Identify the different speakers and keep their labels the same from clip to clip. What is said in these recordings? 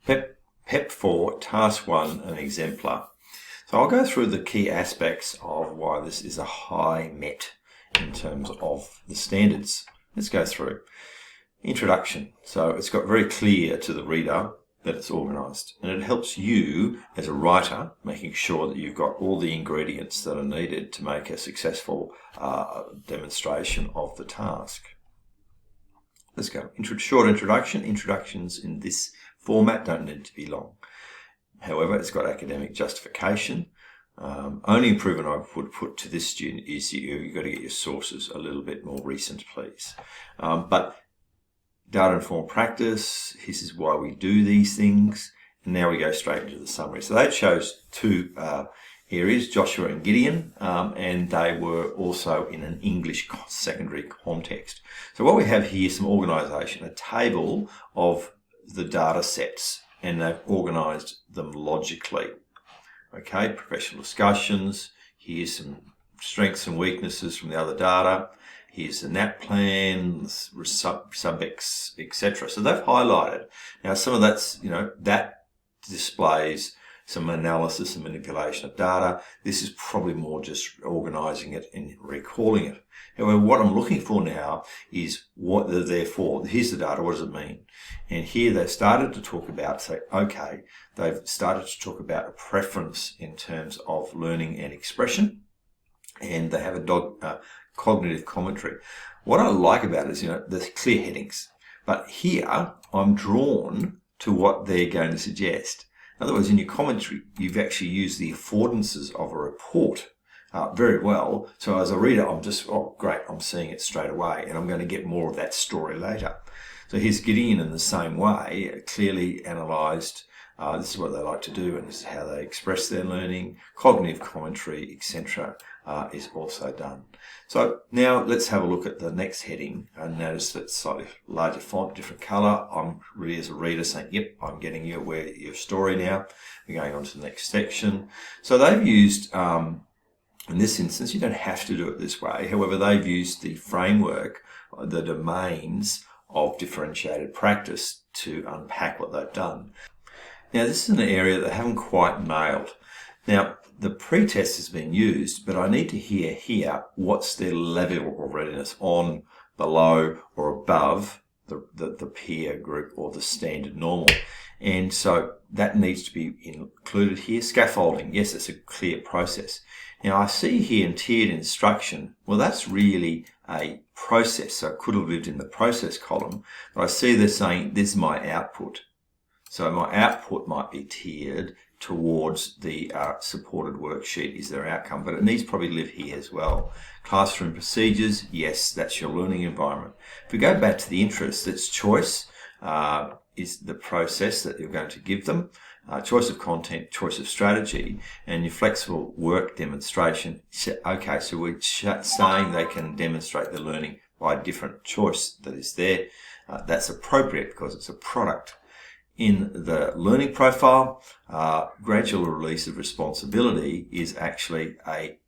Speaker 1: PEP 4, Task 1, and Exemplar. So I'll go through the key aspects of why this is a high MET in terms of the standards. Let's go through. Introduction. So it's got very clear to the reader that it's organised, and it helps you as a writer making sure that you've got all the ingredients that are needed to make a successful demonstration of the task. Let's go. Short introduction. Introductions in this format don't need to be long. However, it's got academic justification. Only improvement I would put to this student is you've got to get your sources a little bit more recent, please. But data-informed practice, this is why we do these things. And now we go straight into the summary. So that shows two areas, Joshua and Gideon, and they were also in an English secondary context. So what we have here is some organisation, a table of the data sets, and they've organised them logically. Okay, professional discussions, here's some strengths and weaknesses from the other data, here's the NAP plan, sub-X, etc. So they've highlighted. Now some of that's, that displays some analysis and manipulation of data. This is probably more just organising it and recalling it. However, what I'm looking for now is what they're there for. Here's the data, what does it mean? And here they've started to talk about, they've started to talk about a preference in terms of learning and expression, and they have a cognitive commentary. What I like about it is, there's clear headings, but here I'm drawn to what they're going to suggest. In other words, in your commentary, you've actually used the affordances of a report very well. So as a reader, I'm just, oh, great, I'm seeing it straight away, and I'm going to get more of that story later. So here's Gideon in the same way, clearly analysed. This is what they like to do, and this is how they express their learning. Cognitive commentary, etc., is also done. So now let's have a look at the next heading, and notice that slightly larger font, different colour. I'm really, as a reader, saying, yep, I'm getting you where your story now. We're going on to the next section. So they've used, in this instance, you don't have to do it this way. However, they've used the framework, the domains of differentiated practice to unpack what they've done. Now, this is an area that they haven't quite nailed. Now, the pretest has been used, but I need to hear here what's their level of readiness on, below, or above the peer group or the standard normal. And so that needs to be included here. Scaffolding, yes, it's a clear process. Now, I see here in tiered instruction, well, that's really a process. So it could have lived in the process column, but I see they're saying this is my output. So my output might be tiered towards the supported worksheet is their outcome, but it needs to probably live here as well. Classroom procedures, yes, that's your learning environment. If we go back to the interest, it's choice is the process that you're going to give them. Choice of content, choice of strategy, and your flexible work demonstration. Okay, so we're saying they can demonstrate the learning by a different choice that is there. That's appropriate because it's a product. In the learning profile, gradual release of responsibility is actually a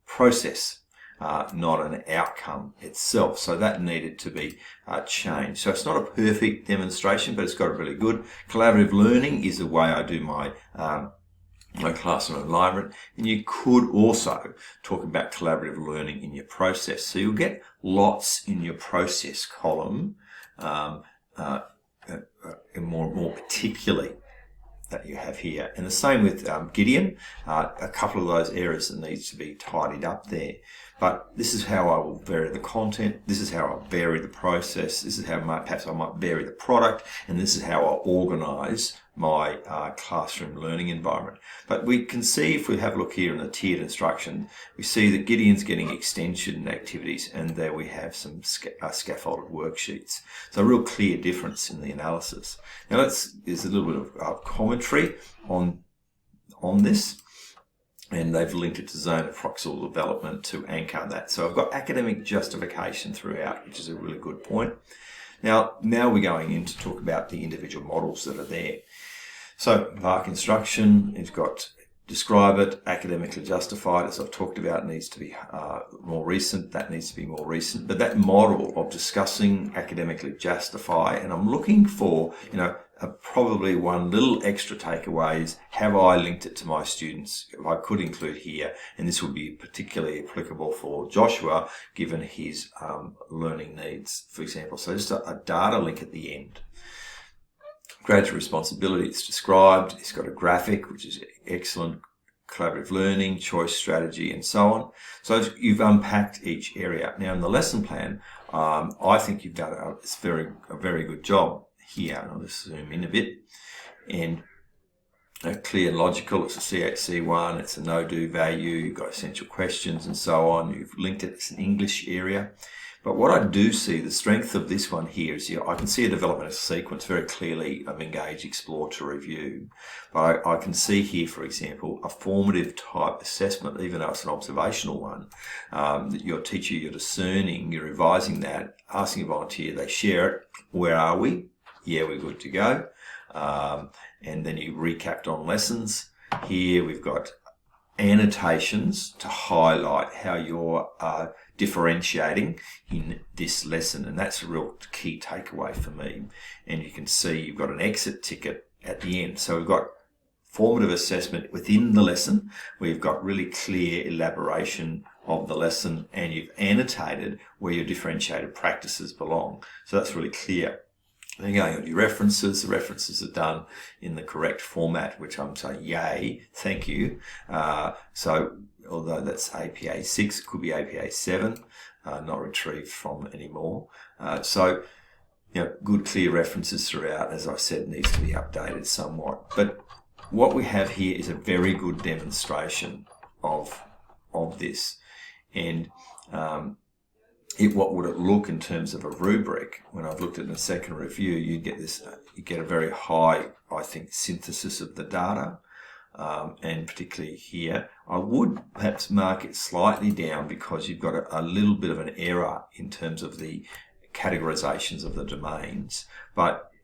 Speaker 1: process, not an outcome itself. So that needed to be changed. So it's not a perfect demonstration, but it's got a really good. Collaborative learning is the way I do my classroom environment. And you could also talk about collaborative learning in your process. So you'll get lots in your process column, more particularly that you have here. And the same with Gideon, a couple of those areas that needs to be tidied up there. But this is how I will vary the content, this is how I'll vary the process, this is how perhaps I might vary the product, and this is how I'll organise my classroom learning environment. But we can see, if we have a look here in the tiered instruction, we see that Gideon's getting extension activities, and there we have some scaffolded worksheets. So a real clear difference in the analysis. Now there's a little bit of commentary on this, and they've linked it to zone of proximal development to anchor that. So I've got academic justification throughout, which is a really good point. Now we're going in to talk about the individual models that are there. So VARC instruction, it's got describe it, academically justified, as I've talked about, needs to be more recent. That needs to be more recent. But that model of discussing, academically justify, and I'm looking for, probably one little extra takeaway is, have I linked it to my students? I could include here, and this would be particularly applicable for Joshua given his learning needs, for example. So just a data link at the end. Graduate responsibility, it's described. It's got a graphic, which is excellent. Collaborative learning, choice strategy, and so on. So you've unpacked each area. Now in the lesson plan, I think you've done a very good job here. I'll just zoom in a bit. And clear and logical, it's a CHC1, it's a no-do value, you've got essential questions and so on. You've linked it, it's an English area. But what I do see, the strength of this one here is, I can see a developmental sequence very clearly of engage, explore to review. But I can see here, for example, a formative type assessment, even though it's an observational one, that your teacher, you're discerning, you're revising that, asking a volunteer, they share it. Where are we? Yeah, we're good to go. And then you recapped on lessons. Here we've got annotations to highlight how you're differentiating in this lesson, and that's a real key takeaway for me. And you can see you've got an exit ticket at the end. So we've got formative assessment within the lesson. We've got really clear elaboration of the lesson, and you've annotated where your differentiated practices belong. So that's really clear. Then going on your references, the references are done in the correct format, which I'm saying, yay, thank you. So although that's APA 6, it could be APA 7, not retrieved from anymore. So, good clear references throughout, as I said, needs to be updated somewhat. But what we have here is a very good demonstration of this. And what would it look in terms of a rubric? When I've looked at it in a second review, you get a very high, I think, synthesis of the data. And particularly here, I would perhaps mark it slightly down because you've got a little bit of an error in terms of the categorizations of the domains,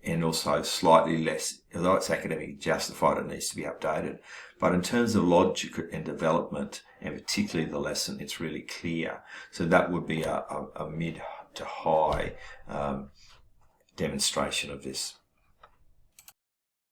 Speaker 1: and also slightly less, although it's academically justified, it needs to be updated. But in terms of logic and development, and particularly the lesson, it's really clear. So that would be a mid to high demonstration of this.